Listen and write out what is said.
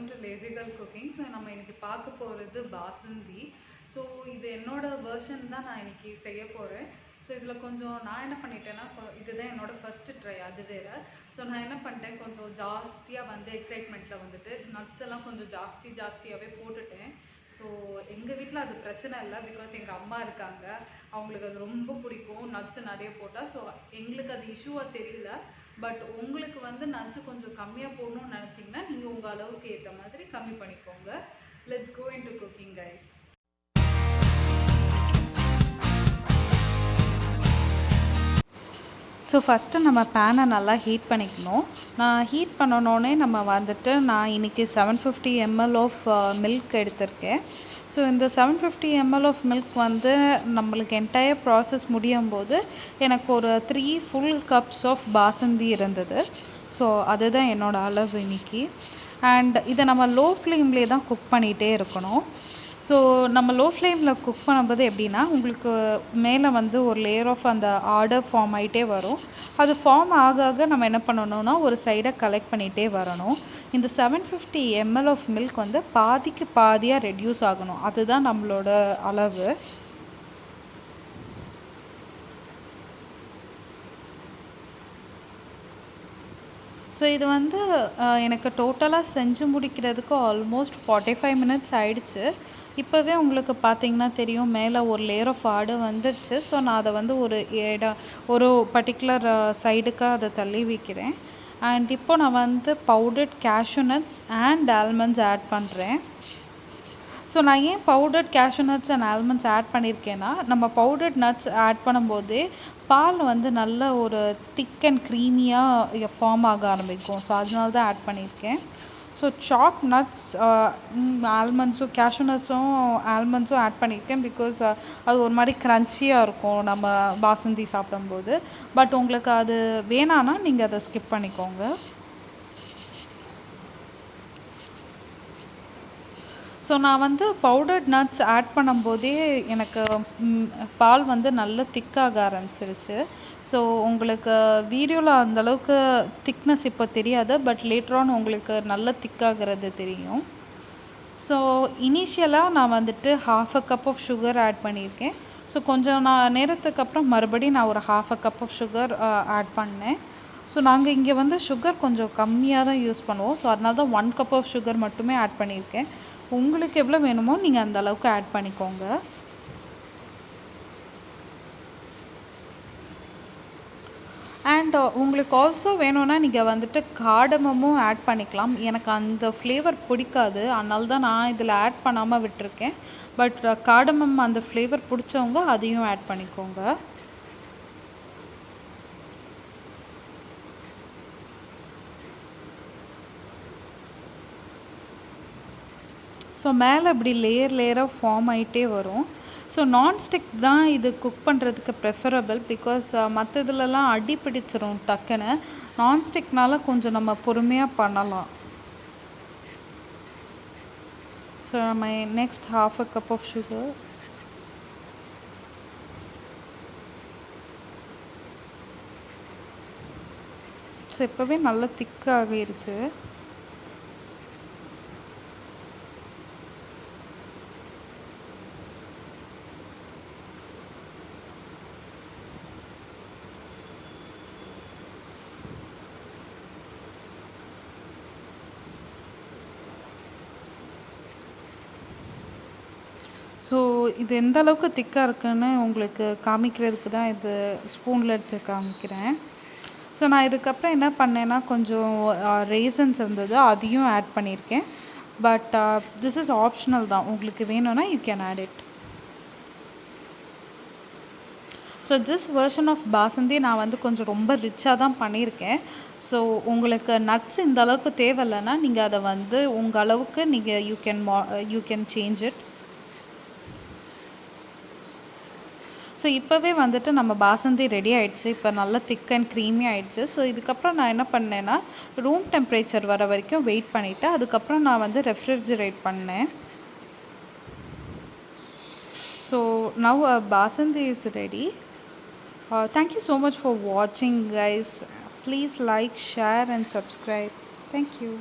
welcome to Lazy Girl Cooking. So நம்ம இன்னைக்கு பார்க்க போறது பாசுந்தி. ஸோ இது என்னோட வெர்ஷன் தான் நான் இன்னைக்கு செய்ய போகிறேன். ஸோ இதில் கொஞ்சம் நான் என்ன பண்ணிட்டேன்னா, இதுதான் என்னோட ஃபர்ஸ்ட் ட்ரை, அது வேறு. ஸோ நான் என்ன பண்ணிட்டேன், கொஞ்சம் ஜாஸ்தியாக எக்ஸைட்மெண்ட்டில் வந்துட்டு நட்ஸ் எல்லாம் கொஞ்சம் ஜாஸ்தியாகவே போட்டுட்டேன். ஸோ எங்கள் வீட்டில் அது பிரச்சனை இல்லை, பிகாஸ் எங்கள் அம்மா இருக்காங்க, அவங்களுக்கு அது ரொம்ப பிடிக்கும் நட்ஸு நிறைய போட்டால். ஸோ எங்களுக்கு அது இஷ்யூவாக தெரியல. பட் உங்களுக்கு நட்ஸு கொஞ்சம் கம்மியாக போடணும்னு நினச்சிங்கன்னா நீங்கள் உங்கள் அளவுக்கு ஏற்ற மாதிரி கம்மி பண்ணிக்கோங்க. Let's go into cooking guys. So first நம்ம பேனை நல்லா ஹீட் பண்ணிக்கணும். நான் ஹீட் பண்ணணுன்னே நான் இன்றைக்கி 750 ml ஆஃப் மில்க் எடுத்திருக்கேன். ஸோ இந்த 750 ml ஆஃப் மில்க் நம்மளுக்கு என்டையர் ப்ராசஸ் முடியும் போது எனக்கு ஒரு 3 ஃபுல் கப்ஸ் ஆஃப் பாசுந்தி இருந்தது. ஸோ அதுதான் என்னோடய அளவு இன்றைக்கி. அண்ட் இதை நம்ம லோ ஃப்ளேம்லேயே தான் குக் பண்ணிகிட்டே இருக்கணும். ஸோ நம்ம லோ ஃப்ளேமில் குக் பண்ணும்போது எப்படின்னா, உங்களுக்கு மேலே ஒரு லேயர் ஆஃப் அந்த ஆர்டர் ஃபார்ம் ஆகிட்டே வரும். அது ஃபார்ம் ஆக நம்ம என்ன பண்ணணும்னா, ஒரு சைடை கலெக்ட் பண்ணிகிட்டே வரணும். இந்த 750 ml ஆஃப் மில்க் பாதிக்கு பாதியாக ரெடியூஸ் ஆகணும். அதுதான் நம்மளோட அளவு. ஸோ இது எனக்கு டோட்டலாக செஞ்சு முடிக்கிறதுக்கு ஆல்மோஸ்ட் 45 மினிட்ஸ் ஆகிடுச்சு. இப்போவே உங்களுக்கு பார்த்தீங்கன்னா தெரியும், மேலே ஒரு லேயர் ஆஃப் ஆடு வந்துடுச்சு. ஸோ நான் அதை ஒரு பர்டிகுலர் சைடுக்காக அதை தள்ளி வைக்கிறேன். அண்ட் இப்போ நான் powdered cashew nuts and almonds add பண்ணுறேன். ஸோ நான் ஏன் powdered cashew nuts and almonds add பண்ணியிருக்கேன்னா, நம்ம பவுடர்ட் நட்ஸ் ஆட் பண்ணும்போதே பால் நல்ல ஒரு திக் அண்ட் க்ரீமியாக ஃபார்ம் ஆக ஆரம்பிக்கும். ஸோ அதனால தான் ஆட் பண்ணியிருக்கேன். ஸோ சாப் நட்ஸ், ஆல்மண்ட்ஸும் கேஷ்யூ நட்ஸும் ஆல்மண்ட்ஸும் ஆட் பண்ணியிருக்கேன். பிகாஸ் அது ஒரு மாதிரி க்ரன்ச்சியாக இருக்கும் நம்ம பாசுந்தி சாப்பிடும்போது. பட் உங்களுக்கு அது வேணான்னா நீங்கள் அதை ஸ்கிப் பண்ணிக்கோங்க. ஸோ நான் பவுடர்ட் நட்ஸ் ஆட் பண்ணும்போதே எனக்கு பால் நல்ல திக்காக ஆரம்பிச்சிருச்சு. ஸோ உங்களுக்கு வீடியோவில் அந்தளவுக்கு திக்னஸ் இப்போ தெரியாது, பட் லேட்டரான் உங்களுக்கு நல்ல திக்காகிறது தெரியும். ஸோ இனிஷியலாக நான் 1/2 கப் ஆஃப் சுகர் ஆட் பண்ணியிருக்கேன். ஸோ கொஞ்சம் நேரத்துக்கு அப்புறம் மறுபடியும் நான் ஒரு 1/2 கப் ஆஃப் சுகர் ஆட் பண்ணேன். ஸோ நாங்கள் இங்கே சுகர் கொஞ்சம் கம்மியாக தான் யூஸ் பண்ணுவோம். ஸோ அதனால தான் 1 கப் ஆஃப் சுகர் மட்டுமே ஆட் பண்ணியிருக்கேன். உங்களுக்கு எவ்வளோ வேணுமோ நீங்கள் அந்த அளவுக்கு ஆட் பண்ணிக்கோங்க. அண்ட் உங்களுக்கு ஆல்சோ வேணும்னா நீங்கள் காடமமும் ஆட் பண்ணிக்கலாம். எனக்கு அந்த ஃப்ளேவர் பிடிக்காது, அதனால தான் நான் இதில் ஆட் பண்ணாமல் விட்டுருக்கேன். பட் காடமம் அந்த ஃப்ளேவர் பிடிச்சவங்க அதையும் ஆட் பண்ணிக்கோங்க. ஸோ மேலே இப்படி லேயராக ஃபார்ம் ஆகிட்டே வரும். ஸோ நான்ஸ்டிக் தான் இது குக் பண்ணுறதுக்கு ப்ரெஃபரபிள். பிகாஸ் மற்ற இதிலலாம் அடி பிடிச்சிரும் டக்குன்னு. நான்ஸ்டிக்னால கொஞ்சம் நம்ம பொறுமையாக பண்ணலாம். ஸோ நம்ம next 1/2 cup of sugar. So இப்போவே நல்லா திக்காகிருச்சு. ஸோ இது எந்த அளவுக்கு திக்காக இருக்குன்னு உங்களுக்கு காமிக்கிறதுக்கு தான் இது ஸ்பூனில் எடுத்து காமிக்கிறேன். ஸோ நான் இதுக்கப்புறம் என்ன பண்ணேன்னா, கொஞ்சம் ரேசன்ஸ் இருந்தது, அதையும் ஆட் பண்ணியிருக்கேன். பட் திஸ் இஸ் ஆப்ஷனல் தான், உங்களுக்கு வேணும்னா you can add it. So this version of basundi நான் கொஞ்சம் ரொம்ப ரிச்சாக தான் பண்ணியிருக்கேன். ஸோ உங்களுக்கு நட்ஸ் இந்த அளவுக்கு தேவையில்லைன்னா நீங்கள் அதை உங்கள் அளவுக்கு நீங்கள் you can change it. So இப்போவே நம்ம பாசுந்தி ரெடி ஆகிடுச்சு. இப்போ நல்லா திக் அண்ட் க்ரீமி ஆகிடுச்சு. ஸோ இதுக்கப்புறம் நான் என்ன பண்ணேன்னா, ரூம் டெம்பரேச்சர் வர வரைக்கும் வெயிட் பண்ணிவிட்டு அதுக்கப்புறம் நான் ரெஃப்ரிஜரேட் பண்ணேன். So now basundi is ready. Thank you so much for watching, guys. Please like, share and subscribe. Thank you.